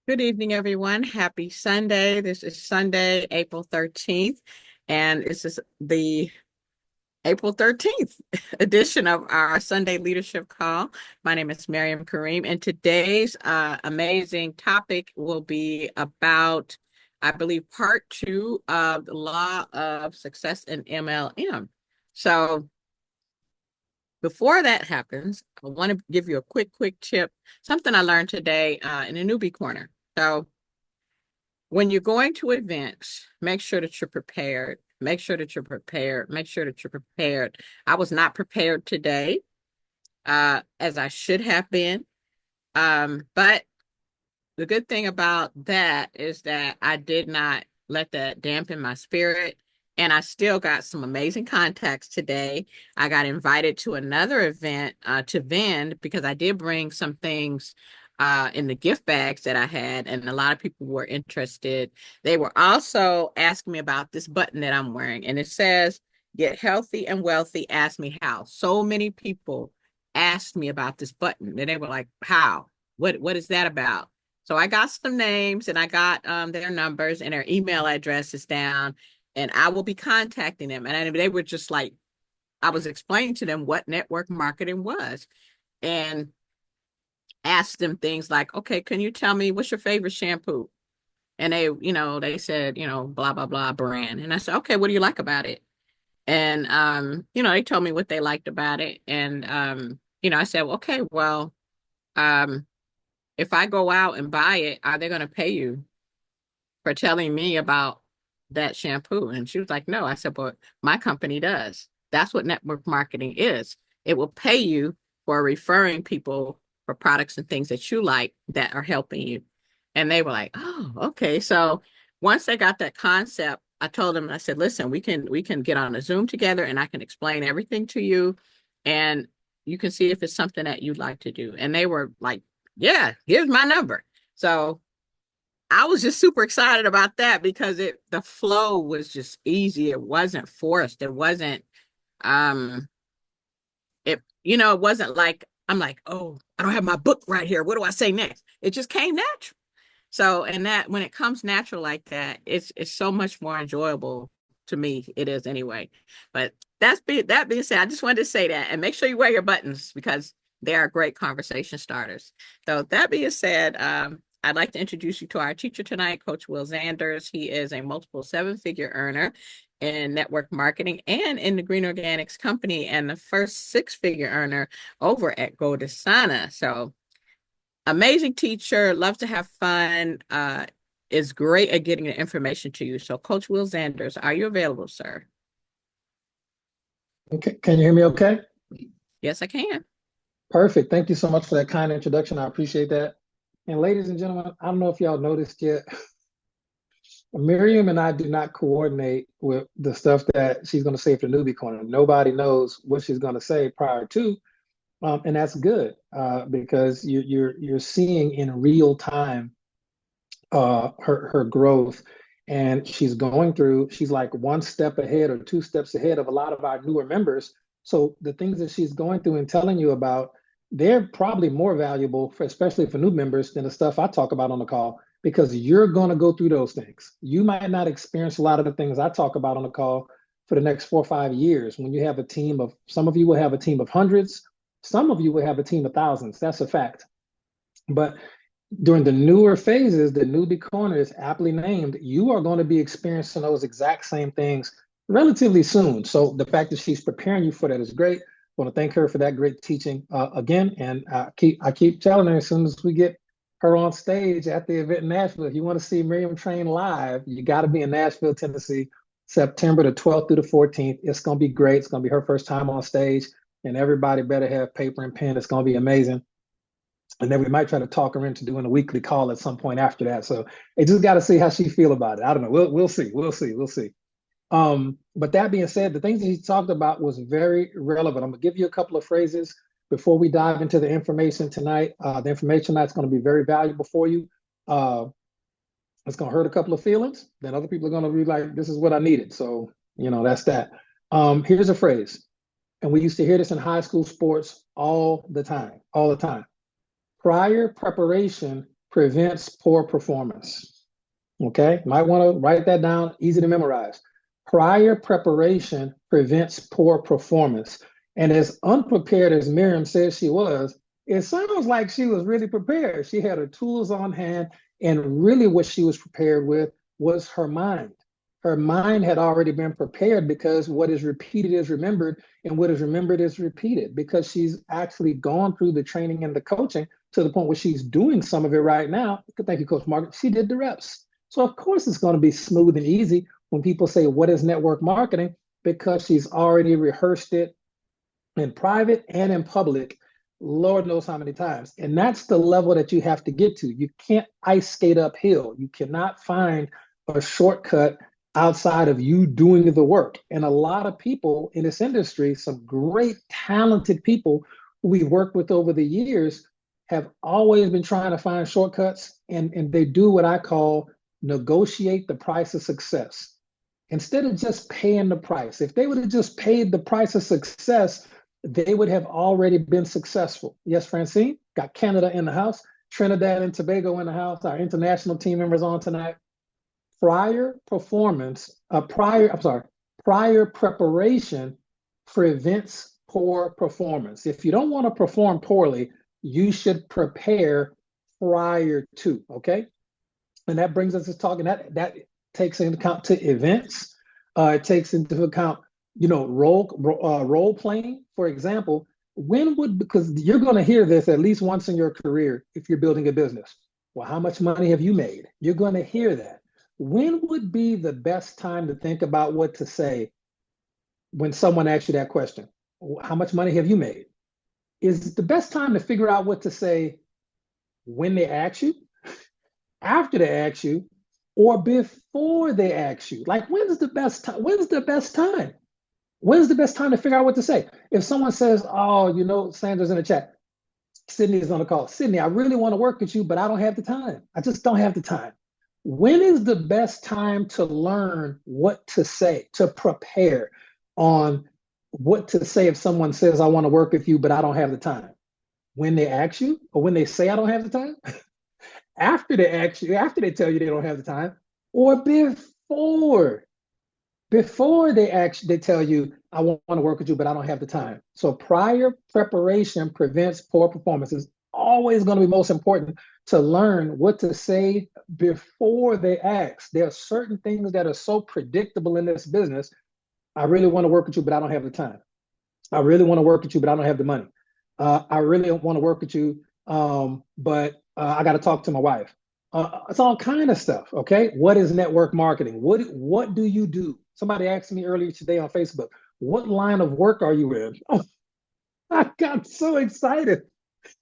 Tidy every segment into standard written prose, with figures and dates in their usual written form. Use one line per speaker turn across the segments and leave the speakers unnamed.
Good evening, everyone. Happy Sunday. This is Sunday, April 13th, and this is the April 13th edition of our Sunday Leadership Call. My name is Miriam Kareem, and today's amazing topic will be about, I believe, part two of the Law of Success in MLM. So, before that happens, I want to give you a quick tip, something I learned today in the Newbie Corner. So, when you're going to events, make sure that you're prepared. Make sure that you're prepared. Make sure that you're prepared. I was not prepared today, as I should have been. But the good thing about that is that I did not let that dampen my spirit. And I still got some amazing contacts today. I got invited to another event to vend because I did bring some things in the gift bags that I had, and a lot of people were interested. They were also asking me about this button that I'm wearing, and it says, "Get healthy and wealthy, ask me how." So many people asked me about this button, and they were like, "How? What is that about?" So I got some names and I got their numbers and their email addresses down, and I will be contacting them. And they were just like, I was explaining to them what network marketing was and asked them things like, okay, can you tell me what's your favorite shampoo? And they said, blah, blah, blah brand. And I said, okay, what do you like about it? And, they told me what they liked about it. And, I said, okay, well, um, if I go out and buy it, are they going to pay you for telling me about that shampoo? And she was like, no. I said, but my company does. That's what network marketing is. It will pay you for referring people for products and things that you like that are helping you. And they were like, oh, okay. So once they got that concept, I told them, I said, listen, we can get on a Zoom together and I can explain everything to you. And you can see if it's something that you'd like to do. And they were like, yeah, here's my number. So I was just super excited about that because the flow was just easy. It wasn't forced. It wasn't um it wasn't like I'm like, oh, I don't have my book right here. What do I say next? It just came natural. So, and that when it comes natural like that, it's so much more enjoyable to me. It is anyway. But that being said, I just wanted to say that and make sure you wear your buttons because they are great conversation starters. So that being said, I'd like to introduce you to our teacher tonight, Coach Will Zanders. He is a multiple seven-figure earner in network marketing and in the Green Organics Company, and the first six-figure earner over at Godasana. So amazing teacher, loves to have fun, is great at getting the information to you. So, Coach Will Zanders, are you available, sir?
Okay, can you hear me okay?
Yes, I can.
Perfect. Thank you so much for that kind introduction. I appreciate that. And ladies and gentlemen, I don't know if y'all noticed yet, Miriam and I do not coordinate with the stuff that she's going to say for the newbie corner. Nobody knows what she's going to say prior to, and that's good because you're seeing in real time her growth, and she's going through. She's like one step ahead or two steps ahead of a lot of our newer members. So the things that she's going through and telling you about, they're probably more valuable for, especially for new members, than the stuff I talk about on the call because you're going to go through those things. You might not experience a lot of the things I talk about on the call for the next 4 or 5 years. When you have a team of, some of you will have a team of hundreds, some of you will have a team of thousands. That's a fact. But during the newer phases, the newbie corner is aptly named, you are going to be experiencing those exact same things relatively soon. So the fact that she's preparing you for that is great. I want to thank her for that great teaching again. And I keep telling her as soon as we get her on stage at the event in Nashville, if you want to see Miriam train live, you got to be in Nashville, Tennessee, September the 12th through the 14th. It's going to be great. It's going to be her first time on stage, and everybody better have paper and pen. It's going to be amazing. And then we might try to talk her into doing a weekly call at some point after that. So I just got to see how she feel about it. I don't know. We'll see. We'll see. But that being said, the things that he talked about was very relevant. I'm gonna give you a couple of phrases before we dive into the information tonight. The information tonight's going to be very valuable for you. Uh, it's going to hurt a couple of feelings. Then other people are going to be like, "This is what I needed." So that's that. Here's a phrase, and we used to hear this in high school sports all the time, all the time. Prior preparation prevents poor performance. Okay, might want to write that down, easy to memorize. Prior preparation prevents poor performance. And as unprepared as Miriam says she was, it sounds like she was really prepared. She had her tools on hand, and really what she was prepared with was her mind. Her mind had already been prepared because what is repeated is remembered, and what is remembered is repeated because she's actually gone through the training and the coaching to the point where she's doing some of it right now. Thank you, Coach Margaret. She did the reps. So, of course, it's going to be smooth and easy when people say, what is network marketing? Because she's already rehearsed it in private and in public, Lord knows how many times. And that's the level that you have to get to. You can't ice skate uphill. You cannot find a shortcut outside of you doing the work. And a lot of people in this industry, some great, talented people who we've worked with over the years, have always been trying to find shortcuts, and they do what I call negotiate the price of success. Instead of just paying the price, if they would have just paid the price of success, they would have already been successful. Yes, Francine, got Canada in the house, Trinidad and Tobago in the house, our international team members on tonight. Prior preparation prevents poor performance. If you don't want to perform poorly, you should prepare prior to, okay? And that brings us to talking, that takes into account to events. It takes into account, role playing. For example, because you're going to hear this at least once in your career if you're building a business. Well, how much money have you made? You're going to hear that. When would be the best time to think about what to say when someone asks you that question? How much money have you made? Is the best time to figure out what to say when they ask you, after they ask you, or before they ask you? Like, when's the best time? When's the best time? When's the best time to figure out what to say? If someone says, oh, Sandra's in the chat, Sydney is on the call. Sydney, I really want to work with you, but I don't have the time. I just don't have the time. When is the best time to learn what to say, to prepare on what to say if someone says, I want to work with you, but I don't have the time? When they ask you, or when they say, I don't have the time? After they ask you, after they tell you they don't have the time, or before they tell you, I want to work with you, but I don't have the time. So prior preparation prevents poor performance. It's always going to be most important to learn what to say before they ask. There are certain things that are so predictable in this business. I really want to work with you, but I don't have the time. I really want to work with you, but I don't have the money. I really want to work with you, but I got to talk to my wife. It's all kind of stuff, okay? What is network marketing? What do you do? Somebody asked me earlier today on Facebook, what line of work are you in? Oh, I got so excited.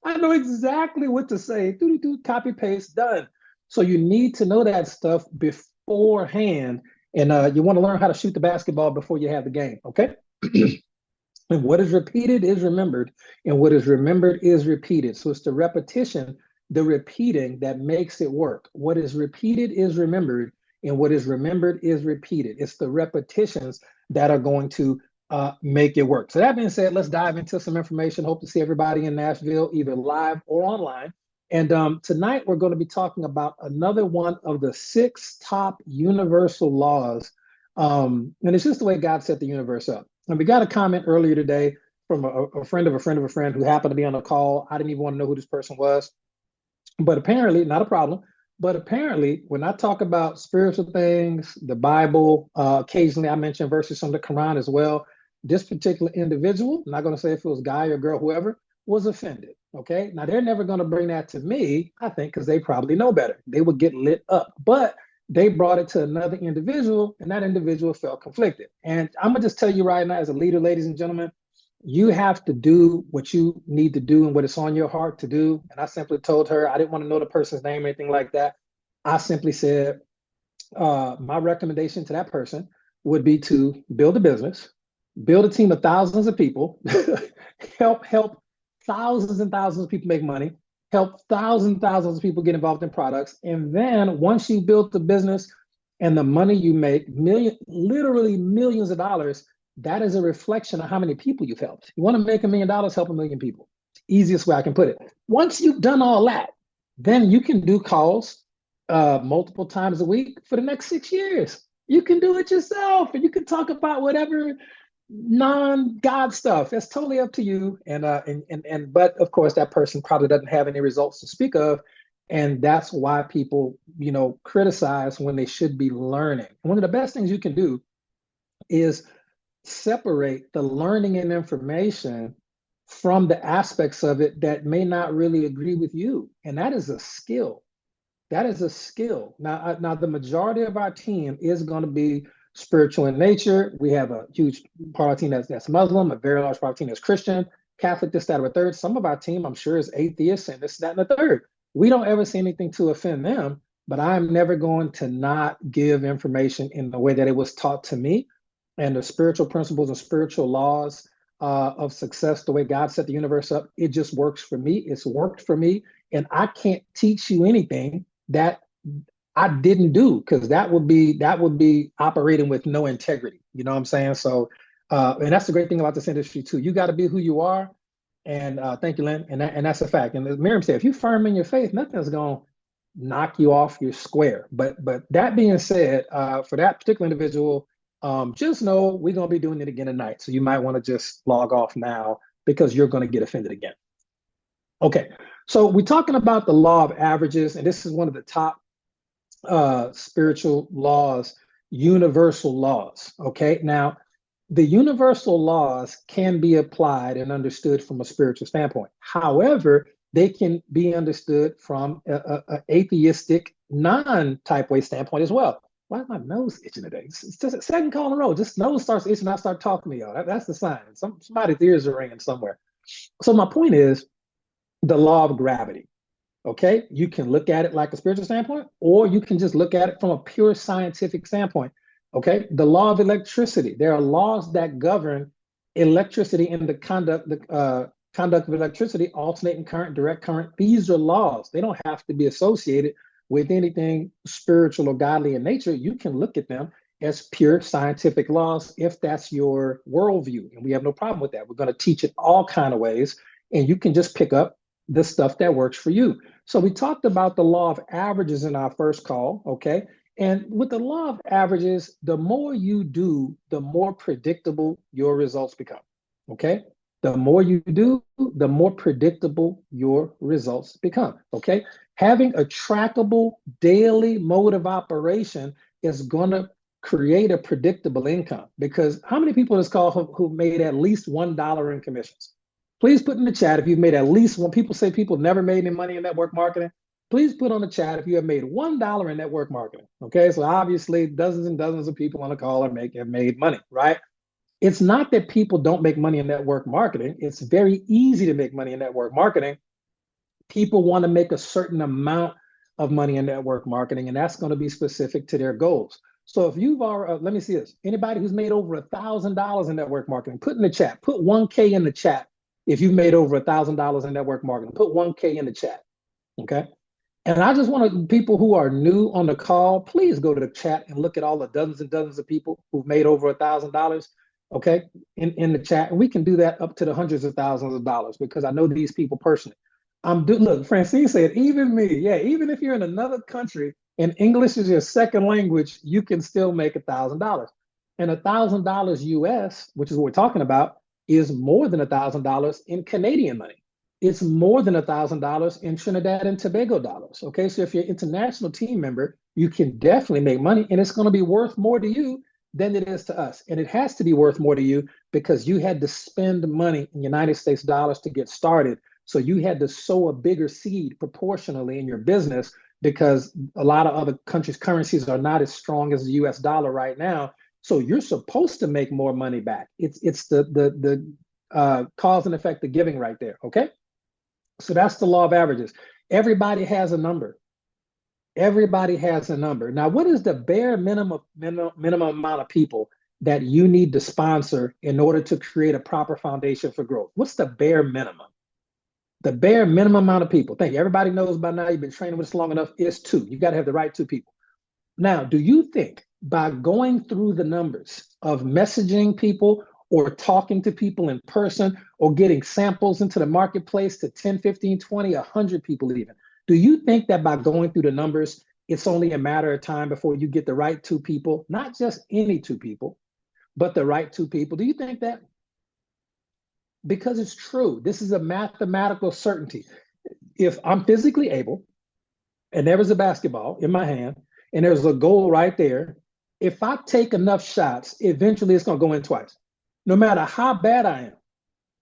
I know exactly what to say. Copy, paste, done. So you need to know that stuff beforehand, and you want to learn how to shoot the basketball before you have the game, okay? And what is repeated is remembered, and what is remembered is repeated. So it's the repetition, the repeating that makes it work. What is repeated is remembered, and what is remembered is repeated. It's the repetitions that are going to make it work. So that being said, let's dive into some information. Hope to see everybody in Nashville, either live or online. And tonight we're going to be talking about another one of the 6 top universal laws. And it's just the way God set the universe up. And we got a comment earlier today from a friend of a friend of a friend who happened to be on the call. I didn't even want to know who this person was. But apparently, not a problem, but apparently when I talk about spiritual things, the Bible, occasionally I mention verses from the Quran as well. This particular individual, I'm not going to say if it was guy or girl, whoever, was offended. Okay. Now they're never going to bring that to me, I think, because they probably know better. They would get lit up. But they brought it to another individual, and that individual felt conflicted. And I'm going to just tell you right now, as a leader, ladies and gentlemen, you have to do what you need to do and what it's on your heart to do. And I simply told her, I didn't want to know the person's name or anything like that. I simply said, my recommendation to that person would be to build a business, build a team of thousands of people, help thousands and thousands of people make money, help thousands and thousands of people get involved in products. And then once you build the business and the money you make, literally millions of dollars, that is a reflection of how many people you've helped. You want to make $1 million, help 1 million people. Easiest way I can put it. Once you've done all that, then you can do calls multiple times a week for the next 6 years. You can do it yourself, and you can talk about whatever non-God stuff. That's totally up to you. And but of course, that person probably doesn't have any results to speak of, and that's why people, criticize when they should be learning. One of the best things you can do is separate the learning and information from the aspects of it that may not really agree with you, and that is a skill. That is a skill. Now the majority of our team is going to be spiritual in nature. We have a huge part of our team that's Muslim, a very large part of our team that's Christian, Catholic, this, that, or a third. Some of our team, I'm sure, is atheist and this, that, and the third. We don't ever say anything to offend them, but I'm never going to not give information in the way that it was taught to me. And the spiritual principles and spiritual laws of success, the way God set the universe up, it just works for me. It's worked for me. And I can't teach you anything that I didn't do, because that would be operating with no integrity. You know what I'm saying? So, and that's the great thing about this industry too. You got to be who you are. And thank you, Lynn. And that's a fact. And as Miriam said, if you're firm in your faith, nothing's going to knock you off your square. But that being said, for that particular individual, just know we're going to be doing it again tonight. So you might want to just log off now, because you're going to get offended again. Okay, so we're talking about the law of averages, and this is one of the top spiritual laws, universal laws. Okay, now the universal laws can be applied and understood from a spiritual standpoint. However, they can be understood from a atheistic, non-type way standpoint as well. Why is my nose itching today? It's just a second call in a row. Just nose starts itching, I start talking to y'all. That's the sign. Somebody's ears are ringing somewhere. So my point is the law of gravity. Okay, you can look at it like a spiritual standpoint, or you can just look at it from a pure scientific standpoint. Okay, the law of electricity. There are laws that govern electricity and the conduct of electricity, alternating current, direct current. These are laws. They don't have to be associated with anything spiritual or godly in nature. You can look at them as pure scientific laws if that's your worldview, and we have no problem with that. We're going to teach it all kind of ways, and you can just pick up the stuff that works for you. So we talked about the law of averages in our first call, okay? And with the law of averages, the more you do, the more predictable your results become, okay? The more you do, the more predictable your results become, okay? Having a trackable daily mode of operation is going to create a predictable income, because how many people in this call who made at least $1 in commissions? Please put in the chat if you've made at least, when people say people never made any money in network marketing, please put on the chat if you have made $1 in network marketing. Okay, so obviously dozens and dozens of people on the call have made money, right? It's not that people don't make money in network marketing. It's very easy to make money in network marketing. People want to make a certain amount of money in network marketing, and that's going to be specific to their goals. So if you've already, let me see this. Anybody who's made over $1,000 in network marketing, put in the chat, put 1K in the chat. If you've made over $1,000 in network marketing, put 1K in the chat, okay? And I just want people who are new on the call, please go to the chat and look at all the dozens and dozens of people who've made over $1,000, okay, in the chat. And we can do that up to the hundreds of thousands of dollars, because I know these people personally. Look, Francine said, even me, yeah, even if you're in another country and English is your second language, you can still make $1,000. And $1,000 US, which is what we're talking about, is more than $1,000 in Canadian money. It's more than $1,000 in Trinidad and Tobago dollars. Okay, so if you're an international team member, you can definitely make money, and it's going to be worth more to you than it is to us. And it has to be worth more to you because you had to spend money in United States dollars to get started. So you had to sow a bigger seed proportionally in your business, because a lot of other countries' currencies are not as strong as the US dollar right now. So you're supposed to make more money back. It's the cause and effect of giving right there, okay? So that's the law of averages. Everybody has a number. Everybody has a number. Now, what is the bare minimum amount of people that you need to sponsor in order to create a proper foundation for growth? What's the bare minimum? The bare minimum amount of people. Thank you. Everybody knows by now, you've been training with us long enough, is 2. You got to have the right 2 people. Now, do you think by going through the numbers of messaging people or talking to people in person or getting samples into the marketplace to 10, 15, 20, 100 people even, Do you think that by going through the numbers, it's only a matter of time before you get the right two people, not just any two people, but the right two people? Do you think that? Because it's true. This is a mathematical certainty. If I'm physically able and there was a basketball in my hand and there's a goal right there, if I take enough shots, eventually it's going to go in twice, no matter how bad I am.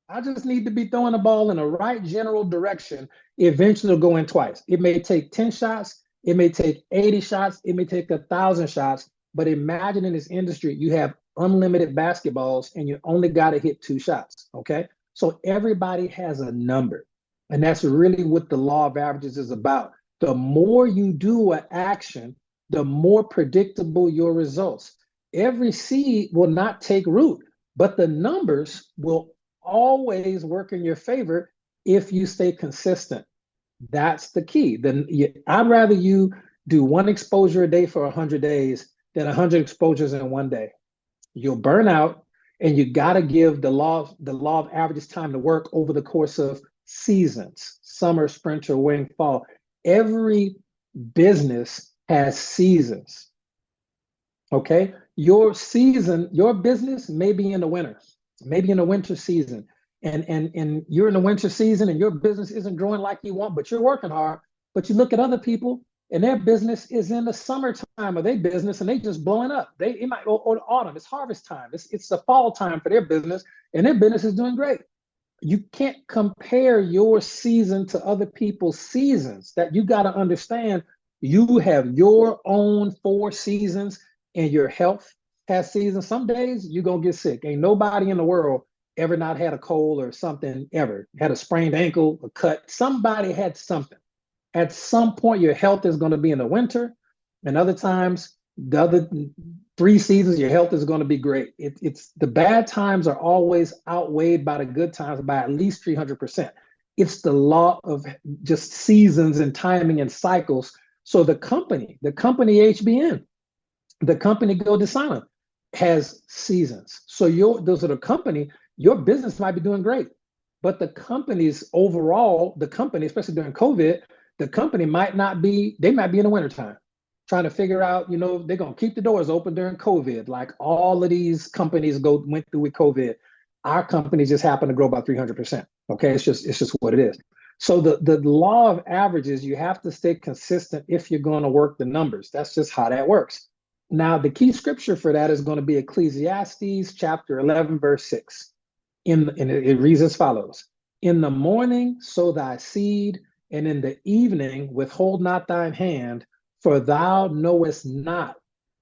I just need to be throwing the ball in the right general direction. Eventually, it'll go in twice. It may take 10 shots. It may take 80 shots. It may take 1,000 shots. But imagine in this industry, you have unlimited basketballs and you only got to hit 2 shots. Okay. So everybody has a number. And that's really what the law of averages is about. The more you do an action, the more predictable your results. Every seed will not take root, but the numbers will always work in your favor if you stay consistent. That's the key. Then I'd rather you do 1 exposure a day for 100 days than 100 exposures in one day. You'll burn out, and you got to give the law of averages time to work over the course of seasons: summer, spring, or wing, fall. Every business has seasons. Okay, your season, your business may be in the winter, maybe in the winter season, and you're in the winter season and your business isn't growing like you want, but you're working hard. But you look at other people and their business is in the summertime of their business and they just blowing up. It might, or the autumn, it's harvest time, it's the fall time for their business, and their business is doing great. You can't compare your season to other people's seasons. That you got to understand. You have your own 4 seasons, and your health has seasons. Some days you're gonna get sick. Ain't nobody in the world ever not had a cold or something, ever had a sprained ankle, a cut. Somebody had something. At some point, your health is going to be in the winter, and other times, the other 3 seasons, your health is going to be great. It's the bad times are always outweighed by the good times by at least 300%. It's the law of just seasons and timing and cycles. So the company HBN, the company Go Silent, has seasons. So those are the company, your business might be doing great, but the company's overall, the company, especially during COVID, the company might be in the wintertime trying to figure out, they're going to keep the doors open during COVID, like all of these companies went through with COVID. Our company just happened to grow by 300%. Okay, it's just what it is. So the law of averages, you have to stay consistent if you're going to work the numbers. That's just how that works. Now, the key scripture for that is going to be Ecclesiastes chapter 11, verse 6. And it reads as follows: In the morning sow thy seed, and in the evening withhold not thine hand, for thou knowest not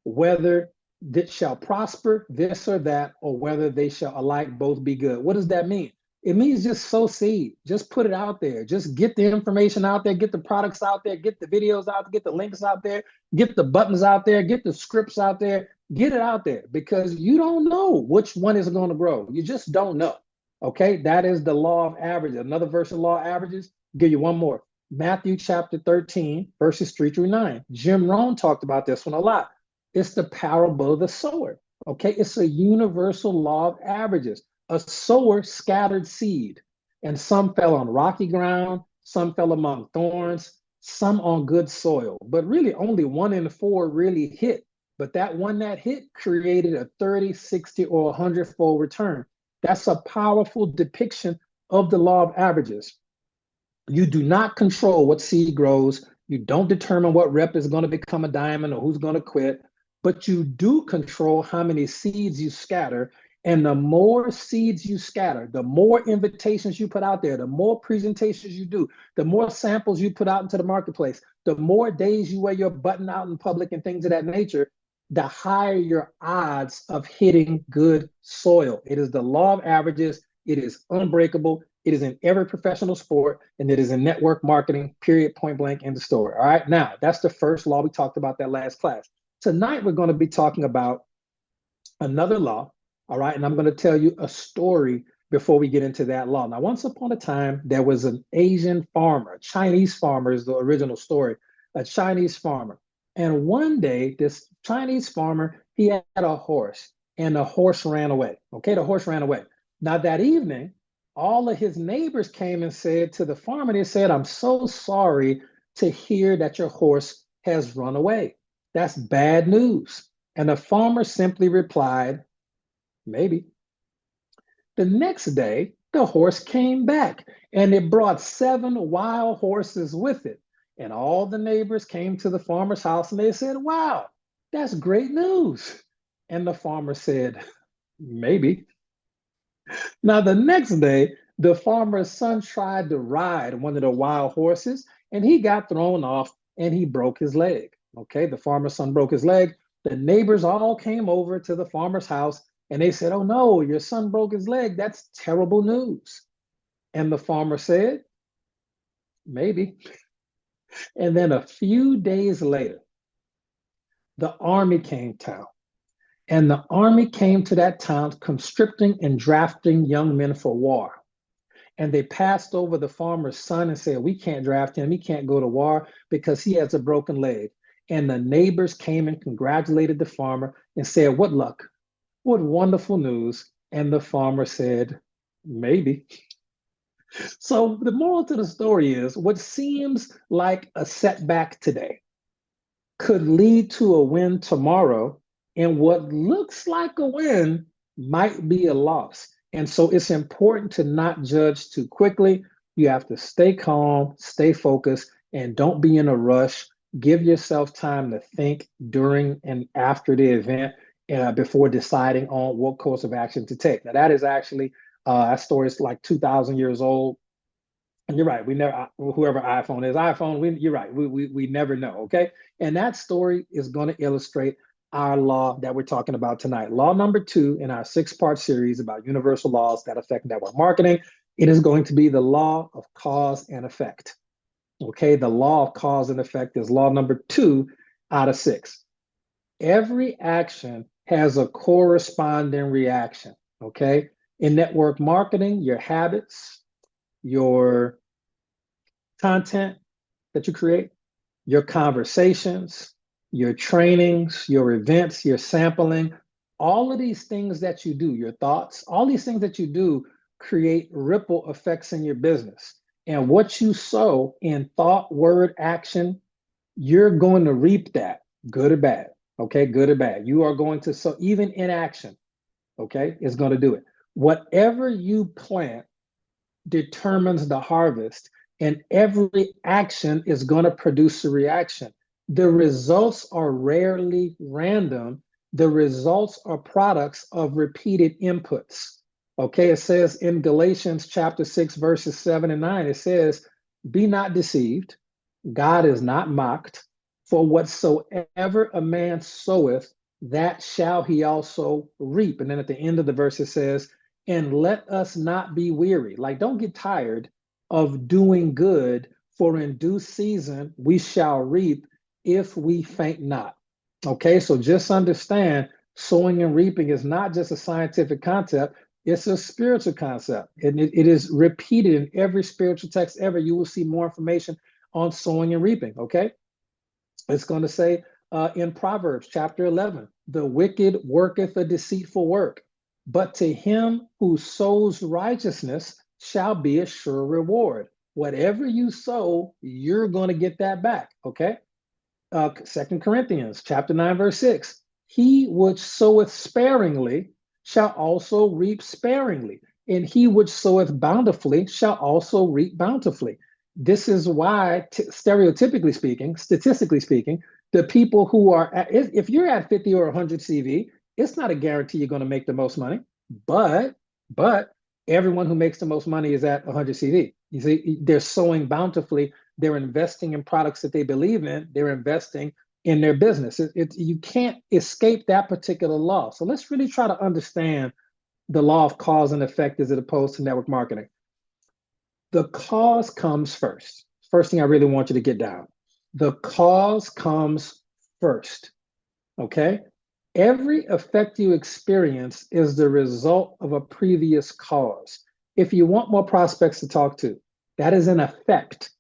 whether it shall prosper, this or that, or whether they shall alike both be good. What does that mean? It means just sow seed. Just put it out there. Just get the information out there, get the products out there, get the videos out there, get the links out there, get the buttons out there, get the scripts out there, get it out there, because you don't know which one is going to grow. You just don't know. Okay, that is the law of averages. Another verse of law of averages, give you one more. Matthew chapter 13, verses 3 through 9. Jim Rohn talked about this one a lot. It's the parable of the sower. Okay, it's a universal law of averages. A sower scattered seed, and some fell on rocky ground, some fell among thorns, some on good soil. But really, only 1 in 4 really hit. But that one that hit created a 30, 60, or 100-fold return. That's a powerful depiction of the law of averages. You do not control what seed grows. You don't determine what rep is going to become a diamond or who's going to quit, but you do control how many seeds you scatter. And the more seeds you scatter, the more invitations you put out there, the more presentations you do, the more samples you put out into the marketplace, the more days you wear your button out in public and things of that nature, the higher your odds of hitting good soil. It is the law of averages. It is unbreakable. It is in every professional sport, and it is in network marketing, period, point blank, end of story. All right, now that's the first law. We talked about that last class. Tonight, we're going to be talking about another law. All right, and I'm going to tell you a story before we get into that law. Now, once upon a time, there was an Asian farmer, a Chinese farmer is the original story, a Chinese farmer. And one day, this Chinese farmer, he had a horse, and the horse ran away. Okay, the horse ran away. Now, that evening, all of his neighbors came and said to the farmer, they said, I'm so sorry to hear that your horse has run away. That's bad news. And the farmer simply replied, maybe. The next day, the horse came back and it brought 7 wild horses with it. And all the neighbors came to the farmer's house and they said, wow, that's great news. And the farmer said, maybe. Now, the next day, the farmer's son tried to ride one of the wild horses and he got thrown off and he broke his leg. Okay, the farmer's son broke his leg. The neighbors all came over to the farmer's house and they said, oh no, your son broke his leg. That's terrible news. And the farmer said, maybe. And then a few days later, the army came to town. And the army came to that town conscripting and drafting young men for war. And they passed over the farmer's son and said, we can't draft him. He can't go to war because he has a broken leg. And the neighbors came and congratulated the farmer and said, what luck, what wonderful news. And the farmer said, maybe. So the moral to the story is what seems like a setback today could lead to a win tomorrow. And what looks like a win might be a loss. And so it's important to not judge too quickly. You have to stay calm, stay focused, and don't be in a rush. Give yourself time to think during and after the event before deciding on what course of action to take. Now, that is actually, that story is like 2,000 years old. And you're right. We never, whoever iPhone is, you're right. We never know. Okay. And that story is going to illustrate our law that we're talking about tonight. Law number 2 in our 6-part series about universal laws that affect network marketing. It is going to be the law of cause and effect. Okay. The law of cause and effect is law number 2 out of 6. Every action has a corresponding reaction. Okay. In network marketing, your habits, your content that you create, your conversations, your trainings, your events, your sampling, all of these things that you do, your thoughts, all these things that you do create ripple effects in your business. And what you sow in thought, word, action, you're going to reap that, good or bad. Okay, good or bad. You are going to sow, even in action, okay, is going to do it. Whatever you plant determines the harvest, and every action is going to produce a reaction. The results are rarely random. The results are products of repeated inputs. Okay, it says in Galatians chapter 6, verses 7 and 9, it says, be not deceived, God is not mocked, for whatsoever a man soweth, that shall he also reap. And then at the end of the verse, it says, and let us not be weary. Like, don't get tired of doing good, for in due season we shall reap if we faint not. Okay, so just understand sowing and reaping is not just a scientific concept, it's a spiritual concept. And it is repeated in every spiritual text ever. You will see more information on sowing and reaping. Okay, it's going to say in Proverbs chapter 11, the wicked worketh a deceitful work, but to him who sows righteousness shall be a sure reward. Whatever you sow, you're going to get that back. Okay. 2 Corinthians chapter 9, verse 6. He which soweth sparingly shall also reap sparingly, and he which soweth bountifully shall also reap bountifully. This is why, stereotypically speaking, statistically speaking, the people who are if you're at 50 or 100 CV, it's not a guarantee you're going to make the most money, but everyone who makes the most money is at 100 CV. You see, they're sowing bountifully. They're investing in products that they believe in. They're investing in their business. You can't escape that particular law. So let's really try to understand the law of cause and effect as opposed to network marketing. The cause comes first. First thing I really want you to get down. The cause comes first. Okay? Every effect you experience is the result of a previous cause. If you want more prospects to talk to, that is an effect.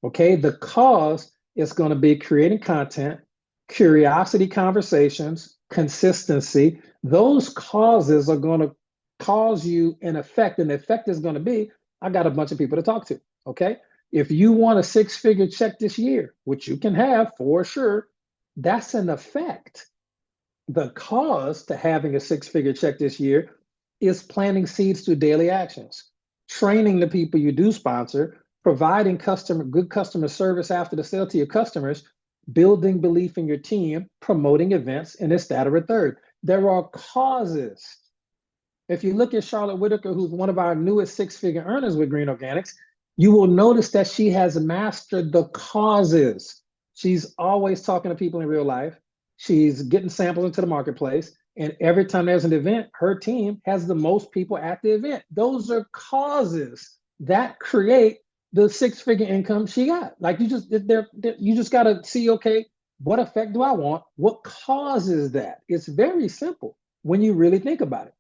Okay, the cause is going to be creating content, curiosity conversations, consistency. Those causes are going to cause you an effect, and the effect is going to be, I got a bunch of people to talk to. Okay, If you want a six-figure check this year, which you can have for sure, that's an effect. The cause to having a six-figure check this year is planting seeds through daily actions, training the people you do sponsor, providing good customer service after the sale to your customers, building belief in your team, promoting events, and it's that or a third. There are causes. If you look at Charlotte Whitaker, who's one of our newest six-figure earners with Green Organics, you will notice that she has mastered the causes. She's always talking to people in real life. She's getting samples into the marketplace. And every time there's an event, her team has the most people at the event. Those are causes that create the six-figure income she got. Like you just got to see, okay, what effect do I want? What causes that? It's very simple when you really think about it.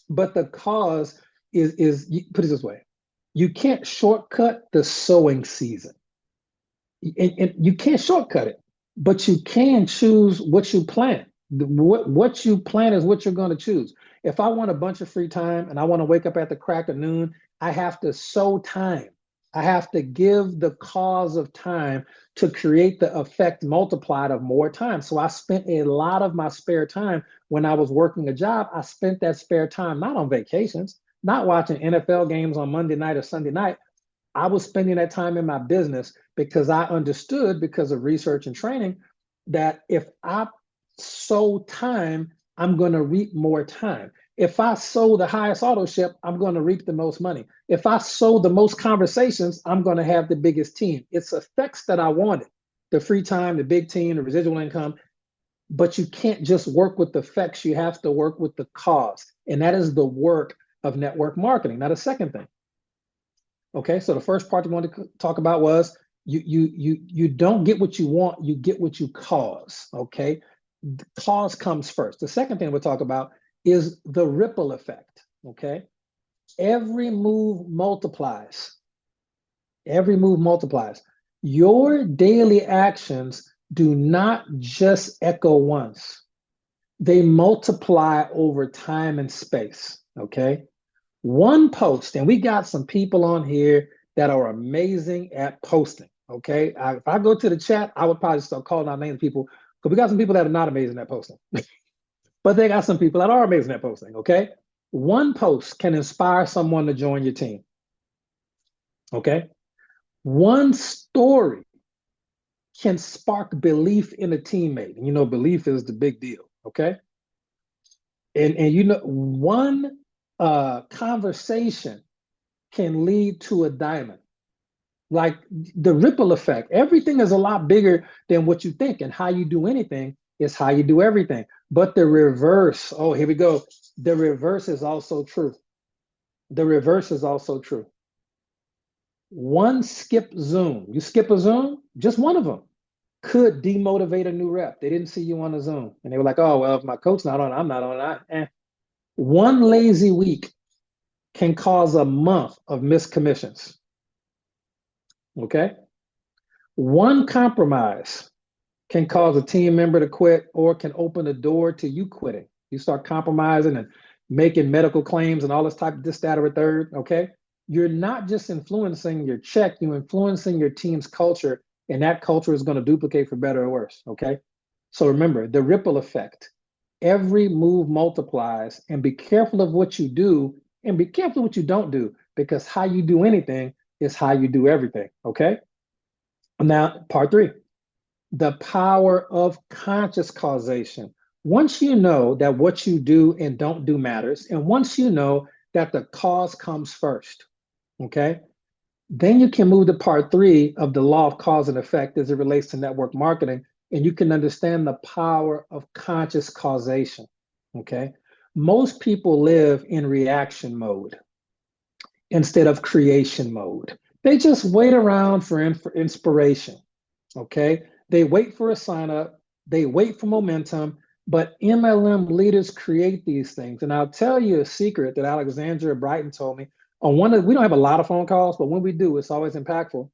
But the cause is put it this way, you can't shortcut the sowing season. And you can't shortcut it, but you can choose what you plant. What you plant is what you're going to choose. If I want a bunch of free time and I want to wake up at the crack of noon, I have to sow time. I have to give the cause of time to create the effect multiplied of more time. So I spent a lot of my spare time when I was working a job. I spent that spare time not on vacations, not watching NFL games on Monday night or Sunday night. I was spending that time in my business because I understood, because of research and training, that if I sow time, I'm going to reap more time. If I sow the highest auto ship, I'm going to reap the most money. If I sow the most conversations, I'm going to have the biggest team. It's effects that I wanted: the free time, the big team, the residual income. But you can't just work with the effects. You have to work with the cause. And that is the work of network marketing. Now, the second thing. Okay, so the first part we wanted to talk about was you don't get what you want, you get what you cause. Okay, the cause comes first. The second thing we'll talk about is the ripple effect. Okay, every move multiplies. Every move multiplies. Your daily actions do not just echo once, they multiply over time and space. Okay, one post, and we got some people on here that are amazing at posting. Okay, if I go to the chat, I would probably start calling out names of people, because we got some people that are not amazing at posting. But they got some people that are amazing at posting. Okay, one post can inspire someone to join your team. Okay, one story can spark belief in a teammate, and you know belief is the big deal. Okay, and you know one conversation can lead to a diamond. Like the ripple effect, everything is a lot bigger than what you think, and how you do anything is how you do everything. But the reverse, oh, here we go. The reverse is also true. The reverse is also true. One skip Zoom, you skip a Zoom, just one of them could demotivate a new rep. They didn't see you on a Zoom, and they were like, oh, well, if my coach's not on, I'm not on it. One lazy week can cause a month of missed commissions. Okay? One compromise can cause a team member to quit, or can open the door to you quitting. You start compromising and making medical claims and all this type of this, that, or a third. Okay? You're not just influencing your check, you're influencing your team's culture, and that culture is going to duplicate for better or worse. Okay? So remember the ripple effect. Every move multiplies, and be careful of what you do, and be careful what you don't do, because how you do anything is how you do everything. Okay? Now, part 3, the power of conscious causation. Once you know that what you do and don't do matters, and once you know that the cause comes first, okay, then you can move to part 3 of the law of cause and effect as it relates to network marketing, and you can understand the power of conscious causation. Okay, most people live in reaction mode instead of creation mode. They just wait around for inspiration. Okay, they wait for a sign up, they wait for momentum, but MLM leaders create these things. And I'll tell you a secret that Alexandra Brighton told me. We don't have a lot of phone calls, but when we do, it's always impactful.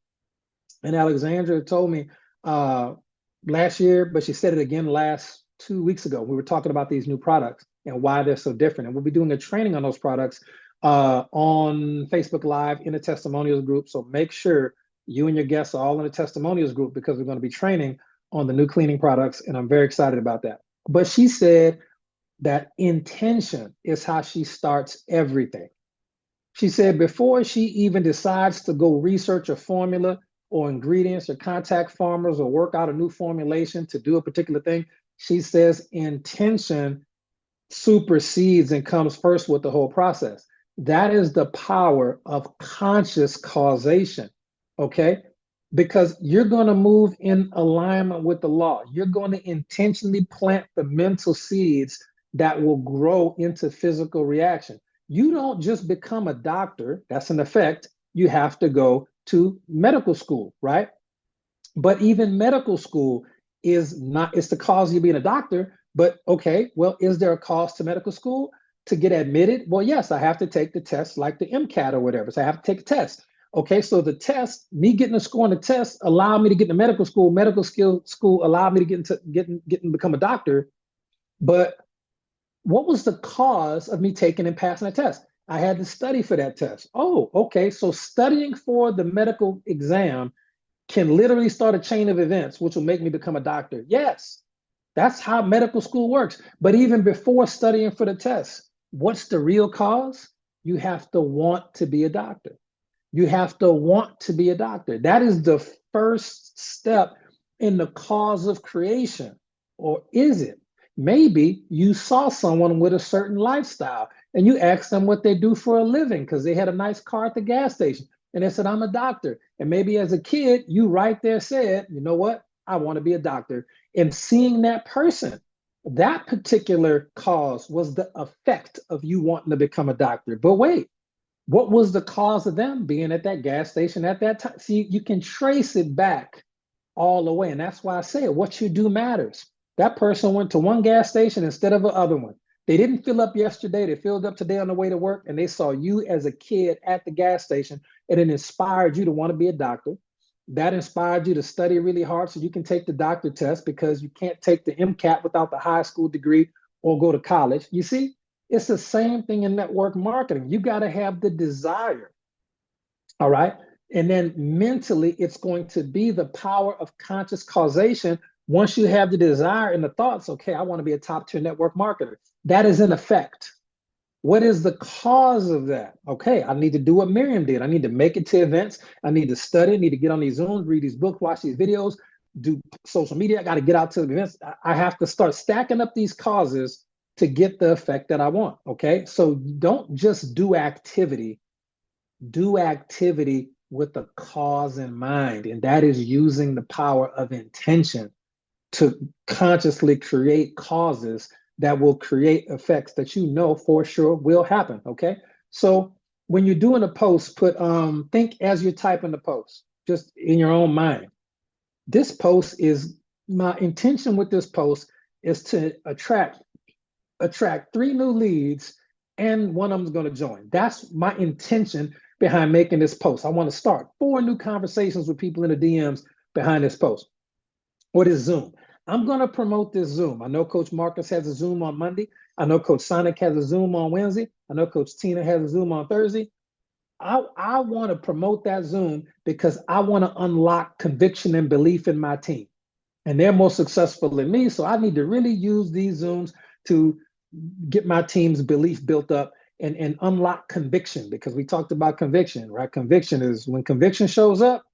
And Alexandra told me last year, but she said it again last 2 weeks ago. We were talking about these new products and why they're so different. And we'll be doing a training on those products on Facebook Live in a testimonials group. So make sure You and your guests are all in the testimonials group because we're going to be training on the new cleaning products, and I'm very excited about that. But she said that intention is how she starts everything. She said before she even decides to go research a formula or ingredients or contact farmers or work out a new formulation to do a particular thing, she says intention supersedes and comes first with the whole process. That is the power of conscious causation, okay? Because you're going to move in alignment with the law. You're going to intentionally plant the mental seeds that will grow into physical reaction. You don't just become a doctor, that's an effect. You have to go to medical school, right? But even medical school is not, it's the cause of you being a doctor. But okay, well, is there a cost to medical school to get admitted? Well, yes, I have to take the test like the MCAT or whatever. So I have to take a test. Okay, so the test, me getting a score on the test, allowed me to get into medical school. Medical school allowed me to get and become a doctor. But what was the cause of me taking and passing a test? I had to study for that test. Oh, okay. So studying for the medical exam can literally start a chain of events, which will make me become a doctor. Yes, that's how medical school works. But even before studying for the test, what's the real cause? You have to want to be a doctor. You have to want to be a doctor. That is the first step in the cause of creation. Or is it? Maybe you saw someone with a certain lifestyle and you asked them what they do for a living because they had a nice car at the gas station. And they said, I'm a doctor. And maybe as a kid, you right there said, you know what? I want to be a doctor. And seeing that person, that particular cause was the effect of you wanting to become a doctor. But wait, what was the cause of them being at that gas station at that time? See, you can trace it back all the way. And that's why I say what you do matters. That person went to one gas station instead of the other one. They didn't fill up yesterday. They filled up today on the way to work. And they saw you as a kid at the gas station. And it inspired you to want to be a doctor. That inspired you to study really hard so you can take the doctor test because you can't take the MCAT without the high school degree or go to college. You see, it's the same thing in network marketing. You got to have the desire. All right. And then mentally, it's going to be the power of conscious causation. Once you have the desire and the thoughts, okay, I want to be a top tier network marketer. That is in effect. What is the cause of that? Okay, I need to do what Miriam did. I need to make it to events. I need to study. I need to get on these Zooms, read these books, watch these videos, do social media. I got to get out to the events. I have to start stacking up these causes to get the effect that I want. Okay, so don't just do activity with a cause in mind, and that is using the power of intention to consciously create causes that will create effects that you know for sure will happen. Okay, so when you're doing a post, put think as you're typing the post, just in your own mind. This post is my intention with this post is to attract 3 new leads, and one of them is going to join. That's my intention behind making this post. I want to start 4 new conversations with people in the DMs behind this post or this Zoom. I'm going to promote this Zoom. I know Coach Marcus has a Zoom on Monday. I know Coach Sonic has a Zoom on Wednesday. I know Coach Tina has a Zoom on Thursday. I want to promote that Zoom because I want to unlock conviction and belief in my team. And they're more successful than me. So I need to really use these Zooms to get my team's belief built up and unlock conviction, because we talked about conviction, right? Conviction is when conviction shows up,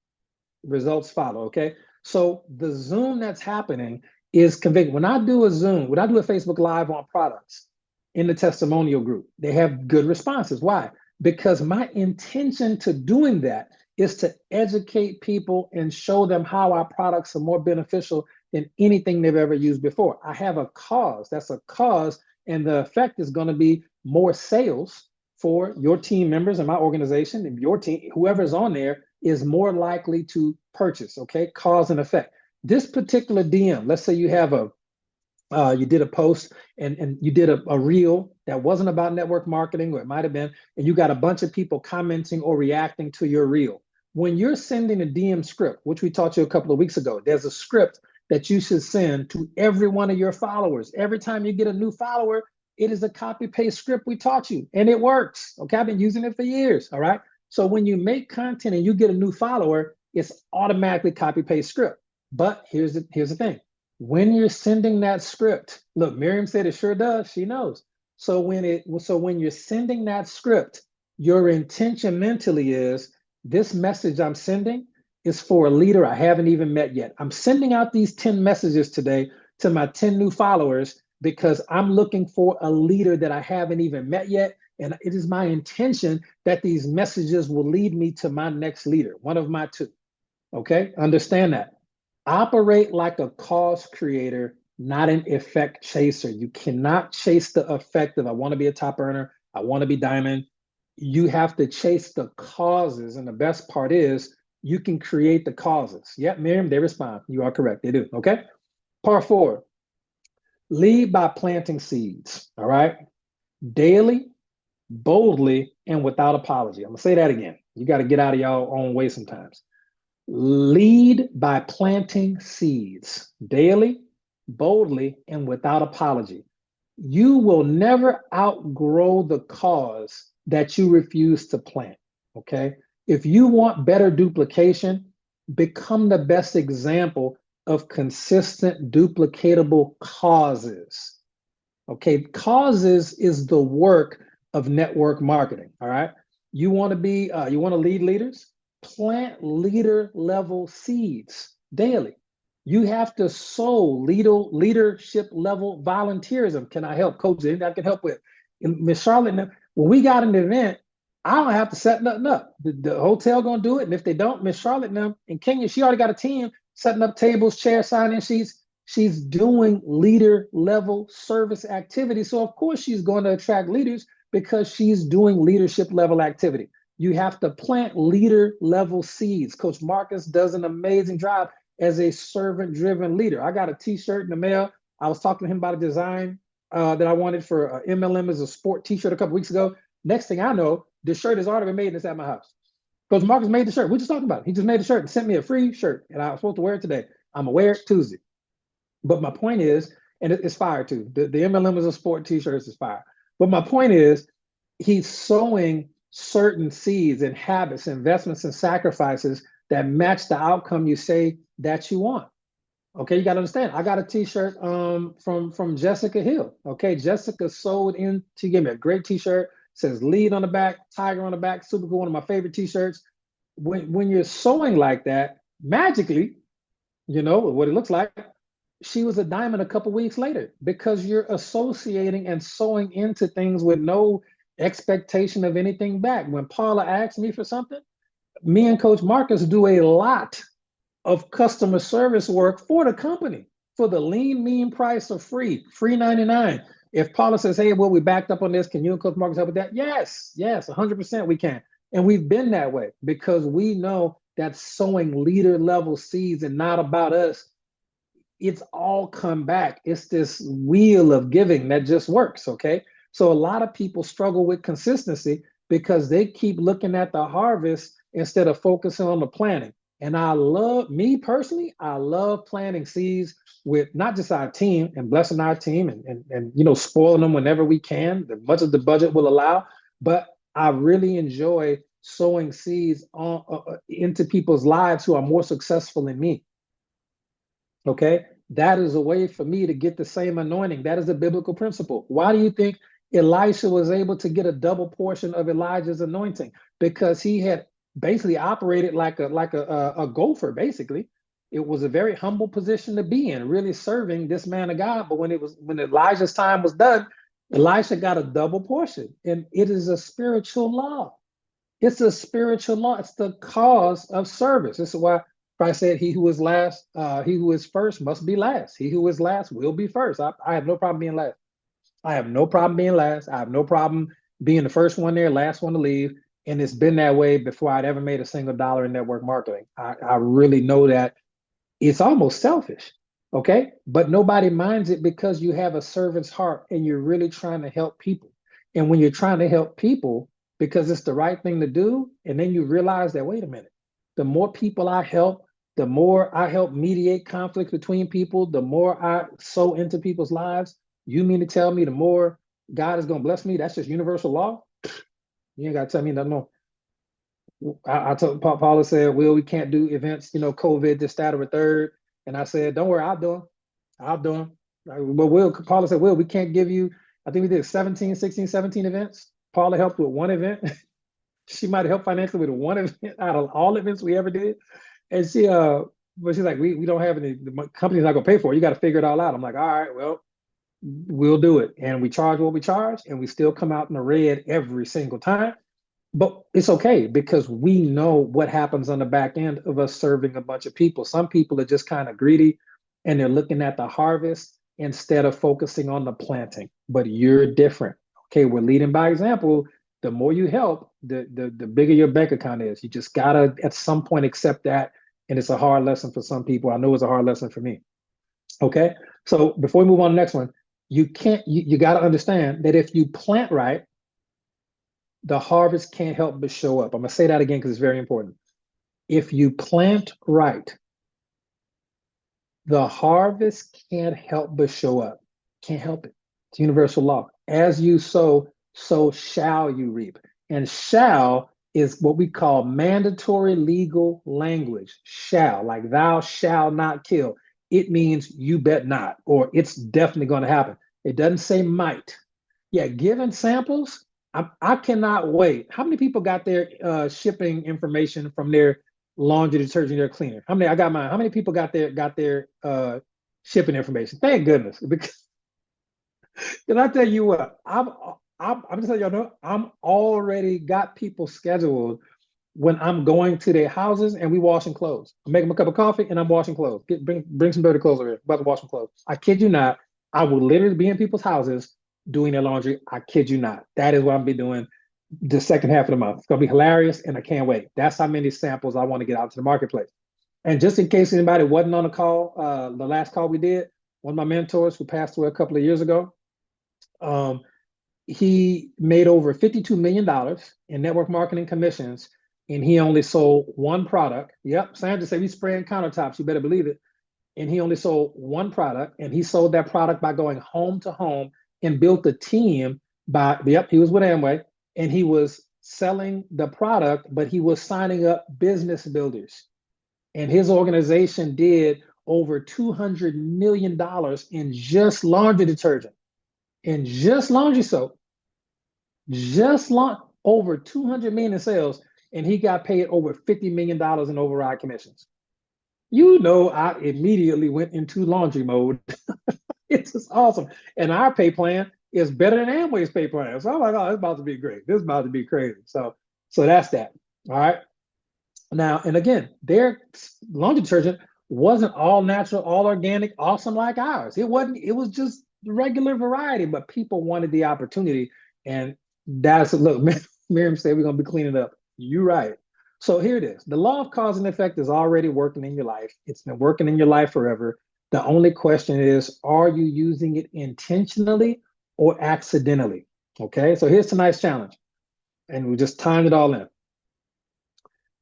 results follow, okay? So the Zoom that's happening is conviction. When I do a Zoom, when I do a Facebook Live on products in the testimonial group, they have good responses. Why? Because my intention to doing that is to educate people and show them how our products are more beneficial than anything they've ever used before. I have a cause. That's a cause. And the effect is going to be more sales for your team members in my organization. And your team, whoever's on there, is more likely to purchase. Okay, cause and effect. This particular DM, let's say you have you did a post and you did a reel that wasn't about network marketing, or it might have been, and you got a bunch of people commenting or reacting to your reel. When you're sending a DM script, which we taught you a couple of weeks ago, there's a script that you should send to every one of your followers. Every time you get a new follower, it is a copy paste script we taught you, and it works. Okay, I've been using it for years. All right. So when you make content and you get a new follower, it's automatically copy paste script. But here's the thing. When you're sending that script, look, Miriam said it sure does. She knows. So when you're sending that script, your intention mentally is this message I'm sending is for a leader I haven't even met yet. I'm sending out these 10 messages today to my 10 new followers because I'm looking for a leader that I haven't even met yet. And it is my intention that these messages will lead me to my next leader, one of my two. Okay, understand that. Operate like a cause creator, not an effect chaser. You cannot chase the effect of I want to be a top earner, I want to be diamond. You have to chase the causes. And the best part is you can create the causes. Yep, Miriam, they respond. You are correct. They do. Okay. Part 4, lead by planting seeds. All right. Daily, boldly, and without apology. I'm going to say that again. You got to get out of y'all own way sometimes. Lead by planting seeds daily, boldly, and without apology. You will never outgrow the cause that you refuse to plant. Okay. If you want better duplication, become the best example of consistent, duplicatable causes. Okay. Causes is the work of network marketing. All right. You want to lead leaders? Plant leader level seeds daily. You have to sow leadership level volunteerism. Can I help? Coach, anything I can help with? Miss Charlotte, when we got an event, I don't have to set nothing up. The hotel gonna do it. And if they don't, Miss Charlotte now in Kenya, she already got a team setting up tables, chairs, sign-in sheets. She's doing leader level service activity. So of course she's going to attract leaders because she's doing leadership level activity. You have to plant leader level seeds. Coach Marcus does an amazing job as a servant driven leader. I got a t-shirt in the mail. I was talking to him about a design that I wanted for MLM as a sport t-shirt a couple weeks ago. Next thing I know, the shirt is already been made and it's at my house. Coach Marcus made the shirt. We just talked about it. He just made the shirt and sent me a free shirt and I was supposed to wear it today. I'm gonna wear it Tuesday. But my point is, and it's fire too. The MLM is a sport t-shirts is fire. But my point is, he's sowing certain seeds and habits, investments and sacrifices that match the outcome you say that you want. Okay, you got to understand. I got a t-shirt from Jessica Hill. Okay, Jessica sold in. She gave me a great t-shirt. Says lead on the back, tiger on the back. Super cool. One of my favorite t-shirts. When you're sewing like that, magically, you know what it looks like. She was a diamond a couple weeks later because you're associating and sewing into things with no expectation of anything back. When Paula asks me for something, me and Coach Marcus do a lot of customer service work for the company for the lean, mean price of free 99. If Paula says, hey, well, we backed up on this, can you and Coach Marcus help with that? Yes, 100% we can. And we've been that way because we know that sowing leader level seeds and not about us, it's all come back. It's this wheel of giving that just works, okay? So a lot of people struggle with consistency because they keep looking at the harvest instead of focusing on the planting. And I love planting seeds with not just our team and blessing our team and you know, spoiling them whenever we can, as much as the budget will allow. But I really enjoy sowing seeds into people's lives who are more successful than me. Okay, that is a way for me to get the same anointing. That is a biblical principle. Why do you think Elisha was able to get a double portion of Elijah's anointing? Because he had basically operated like a gopher. Basically, it was a very humble position to be in, really serving this man of God. But when Elijah's time was done, Elisha got a double portion, and it is a spiritual law. It's a spiritual law. It's the cause of service. This is why Christ said, he who is last, he who is first must be last. He who is last will be first. I have no problem being last. I have no problem being last. I have no problem being the first one there, last one to leave. And it's been that way before I'd ever made a single dollar in network marketing. I really know that it's almost selfish, okay? But nobody minds it because you have a servant's heart and you're really trying to help people. And when you're trying to help people because it's the right thing to do, and then you realize that, wait a minute, the more people I help, the more I help mediate conflicts between people, the more I sow into people's lives. You mean to tell me the more God is going to bless me? That's just universal law? You ain't got to tell me nothing more. I told Paula said, "Will, we can't do events, COVID, this, that, or a third." And I said, "Don't worry, I'll do them. I'll do them." But Paula said, "Will, we can't give you." I think we did 17, 16, 17 events. Paula helped with one event. She might have helped financially with one event out of all events we ever did. And but she's like, we don't have any. The company's not gonna pay for it. You got to figure it all out. I'm like, all right, well, we'll do it, and we charge what we charge, and we still come out in the red every single time. But it's okay because we know what happens on the back end of us serving a bunch of people. Some people are just kind of greedy and they're looking at the harvest instead of focusing on the planting. But you're different. Okay, we're leading by example. The more you help, the bigger your bank account is. You just gotta at some point accept that. And it's a hard lesson for some people. I know it's a hard lesson for me. Okay. So before we move on to the next one, you gotta understand that if you plant right, the harvest can't help but show up. I'm going to say that again because it's very important. If you plant right, the harvest can't help but show up. Can't help it. It's universal law. As you sow, so shall you reap. And shall is what we call mandatory legal language. Shall, like thou shall not kill. It means you bet not, or it's definitely going to happen. It doesn't say might. Yeah, given samples, I cannot wait. How many people got their shipping information from their laundry detergent, their cleaner? How many? I got mine. How many people got their shipping information? Thank goodness, because I tell you what, I'm just letting y'all know, I'm already got people scheduled when I'm going to their houses and we washing clothes. I make them a cup of coffee and I'm washing clothes. Bring some dirty clothes over here. About to wash some clothes. I kid you not. I will literally be in people's houses doing their laundry. I kid you not. That is what I'm be doing the second half of the month. It's gonna be hilarious, and I can't wait. That's how many samples I want to get out to the marketplace. And just in case anybody wasn't on the call, the last call we did, one of my mentors who passed away a couple of years ago, um, he made over $52 million in network marketing commissions, and he only sold one product. Yep, Sandra said we spraying countertops. You better believe it. And he only sold one product, and he sold that product by going home to home and built a team by, yep, he was with Amway, and he was selling the product, but he was signing up business builders. And his organization did over $200 million in just laundry detergent, in just laundry soap, over 200 million in sales, and he got paid over $50 million in override commissions. I immediately went into laundry mode. It's just awesome. And our pay plan is better than Amway's pay plan. So I'm like, oh, it's about to be great. This is about to be crazy. So that's that. All right. Now, and again, their laundry detergent wasn't all natural, all organic, awesome like ours. It wasn't, it was just regular variety, but people wanted the opportunity. And that's, look, Miriam said we're going to be cleaning up. You're right. So here it is. The law of cause and effect is already working in your life. It's been working in your life forever. The only question is, are you using it intentionally or accidentally? Okay, so here's tonight's challenge. And we just timed it all in.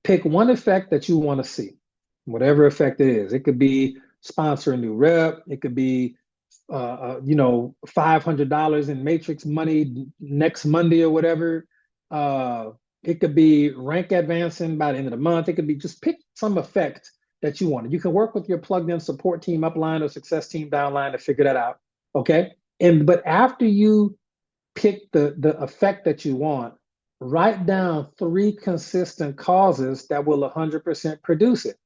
Pick one effect that you want to see, whatever effect it is. It could be sponsor a new rep. It could be, $500 in Matrix money next Monday or whatever. It could be rank advancing by the end of the month. It could be just pick some effect that you want. You can work with your plugged in support team upline or success team downline to figure that out. Okay. But after you pick the effect that you want, write down 3 consistent causes that will 100% produce it.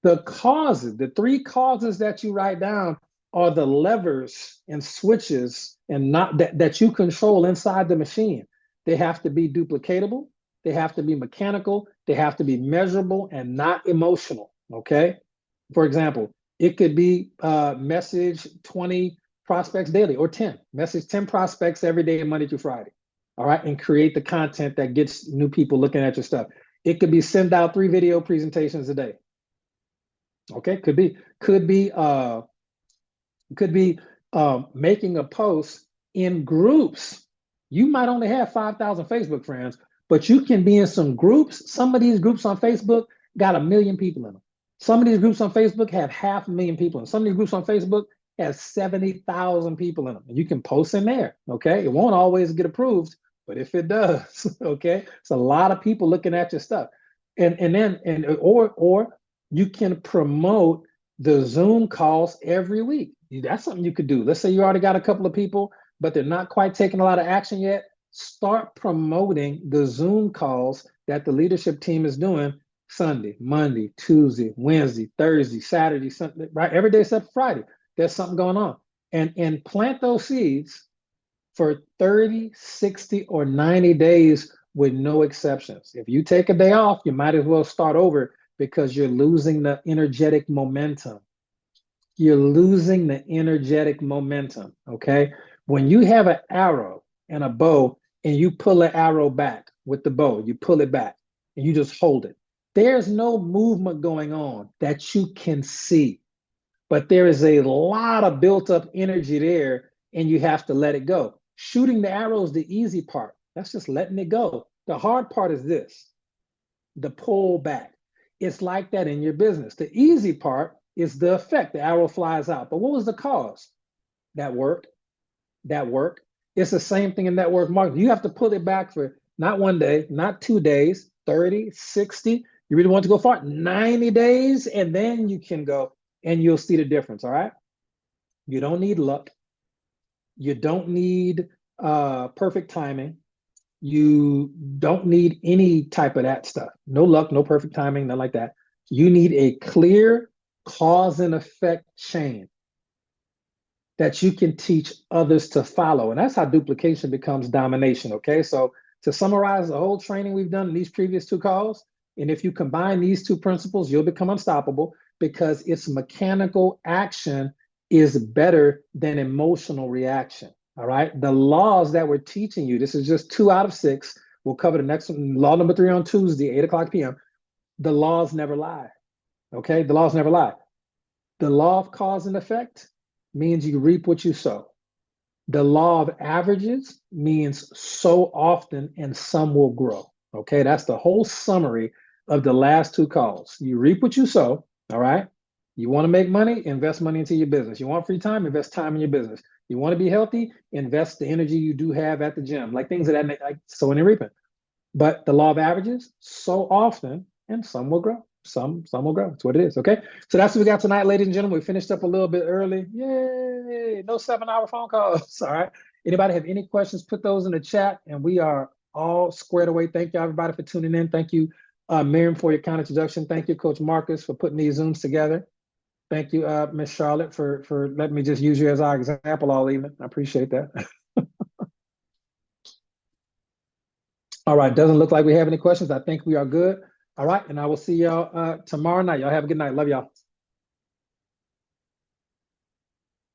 The 3 causes that you write down are the levers and switches and not that you control inside the machine. They have to be duplicatable. They have to be mechanical. They have to be measurable and not emotional. Okay. For example, it could be message 20 prospects daily or 10. Message 10 prospects every day, Monday through Friday. All right. And create the content that gets new people looking at your stuff. It could be send out 3 video presentations a day. Okay. Could be making a post in groups. You might only have 5,000 Facebook friends, but you can be in some groups. Some of these groups on Facebook got 1 million people in them. Some of these groups on Facebook have 500,000 people in them. Some of these groups on Facebook have 70,000 people in them. And you can post in there, okay? It won't always get approved, but if it does, okay? It's a lot of people looking at your stuff. Or you can promote the Zoom calls every week. That's something you could do. Let's say you already got a couple of people, but they're not quite taking a lot of action yet. Start promoting the Zoom calls that the leadership team is doing Sunday, Monday, Tuesday, Wednesday, Thursday, Saturday, Sunday, right? Every day except Friday. There's something going on. And plant those seeds for 30, 60, or 90 days with no exceptions. If you take a day off, you might as well start over because you're losing the energetic momentum. You're losing the energetic momentum, okay? When you have an arrow and a bow and you pull the arrow back with the bow, you pull it back and you just hold it. There's no movement going on that you can see, but there is a lot of built up energy there and you have to let it go. Shooting the arrow is the easy part. That's just letting it go. The hard part is this, the pull back. It's like that in your business. The easy part is the effect. The arrow flies out. But what was the cause? That work. That work. It's the same thing in network marketing. You have to pull it back for not 1 day, not 2 days, 30, 60. You really want to go far? 90 days, and then you can go and you'll see the difference. All right. You don't need luck. You don't need perfect timing. You don't need any type of that stuff. No luck, no perfect timing, nothing like that. You need a clear cause and effect chain that you can teach others to follow. And that's how duplication becomes domination. Okay. So to summarize the whole training we've done in these previous 2 calls, and if you combine these 2 principles, you'll become unstoppable because its mechanical action is better than emotional reaction. All right. The laws that we're teaching you, this is just 2 out of 6. We'll cover the next one, law number 3 on Tuesday, 8 o'clock p.m. The laws never lie. Okay. The laws never lie. The law of cause and effect means you reap what you sow. The law of averages means sow often and some will grow. Okay. That's the whole summary of the last 2 calls. You reap what you sow. All right. You want to make money, invest money into your business. You want free time, invest time in your business. You want to be healthy, invest the energy you do have at the gym, like things of that, like sowing and reaping. But the law of averages, so often, and some will grow. Some will grow. That's what it is. Okay. So that's what we got tonight, ladies and gentlemen. We finished up a little bit early. Yay. No 7-hour phone calls. All right. Anybody have any questions? Put those in the chat, and we are all squared away. Thank you, everybody, for tuning in. Thank you, Miriam, for your kind introduction. Thank you, Coach Marcus, for putting these Zooms together. Thank you, Miss Charlotte, for letting me just use you as our example all evening. I appreciate that. All right, doesn't look like we have any questions. I think we are good. All right, and I will see y'all tomorrow night. Y'all have a good night. Love y'all.